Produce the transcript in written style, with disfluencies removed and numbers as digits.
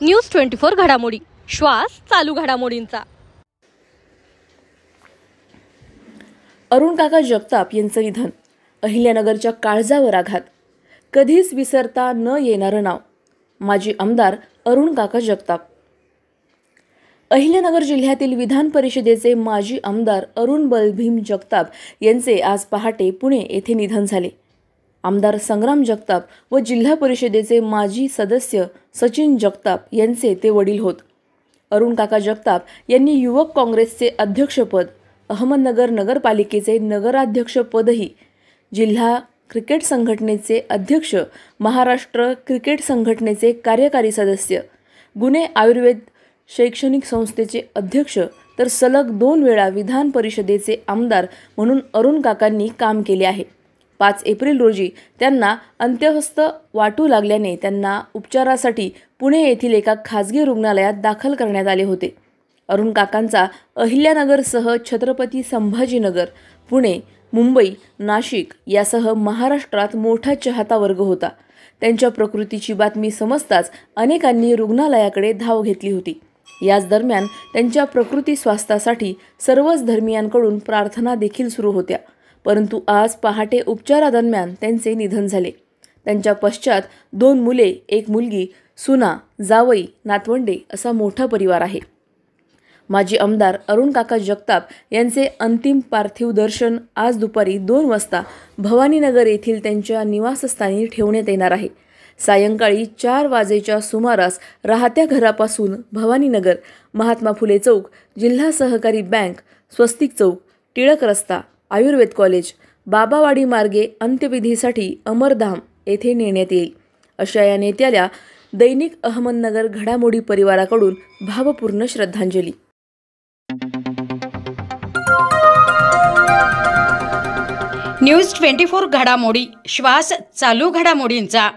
News 24 घडामोडी, श्वास चालू घडामोडींचा। अरुण काका जगताप यांचं निधन, अहिल्यानगरच्या काळजावर आघात, कधीच विसरता न येणारं नाव, माजी आमदार अरुण काका जगताप। अहिल्यानगर जिल्ह्यातील विधान परिषदेचे माजी आमदार अरुण बलभीम जगताप यांचे आज पहाटे पुणे येथे निधन झाले। आमदार संग्राम जगताप व जिल्हा परिषदेचे माजी सदस्य सचिन जगताप यांचे ते वडील होत। अरुण काका जगताप यांनी युवक काँग्रेसचे अध्यक्षपद, अहमदनगर नगरपालिकेचे नगराध्यक्षपदही, जिल्हा क्रिकेट संघटनेचे अध्यक्ष, महाराष्ट्र क्रिकेट संघटनेचे कार्यकारी सदस्य, गुणे आयुर्वेद शैक्षणिक संस्थेचे अध्यक्ष, तर सलग 2 वेळा विधान परिषदेचे आमदार म्हणून अरुण काकांनी काम केले आहे। 5 एप्रिल रोजी त्यांना अंत्यहस्त वाटू लागल्याने त्यांना उपचारासाठी पुणे येथील एका खासगी रुग्णालयात दाखल करण्यात आले होते। अरुण काकांचा अहिल्यानगरसह छत्रपती संभाजीनगर, पुणे, मुंबई, नाशिक यासह महाराष्ट्रात मोठा चाहता वर्ग होता। त्यांच्या प्रकृतीची बातमी समजताच अनेकांनी रुग्णालयाकडे धाव घेतली होती। याच दरम्यान त्यांच्या प्रकृती स्वास्थ्यासाठी सर्वच धर्मियांकडून प्रार्थना देखील सुरू होत्या, परंतु आज पहाटे उपचारादरम्यान त्यांचे निधन झाले। त्यांच्या पश्चात 2 मुले, 1 मुलगी, सुना, जावई, नातवंडे असा मोठा परिवार आहे। माजी आमदार अरुण काका जगताप यांचे अंतिम पार्थिव दर्शन आज दुपारी 2 वाजता भवानीनगर येथील त्यांच्या निवासस्थानी ठेवण्यात येणार आहे। सायंकाळी 4 वाजेच्या सुमारास राहत्या घरापासून भवानीनगर, महात्मा फुले चौक, जिल्हा सहकारी बँक, स्वस्तिक चौक, टिळक रस्ता, आयुर्वेद कॉलेज, बाबावाडी मार्गे अंत्यविधीसाठी अमरधाम येथे नेण्यात येईल, अशा या नेत्याला दैनिक अहमदनगर घडामोडी परिवाराकडून भावपूर्ण श्रद्धांजली। न्यूज 24 घडामोडी, श्वास चालू घडामोडींचा।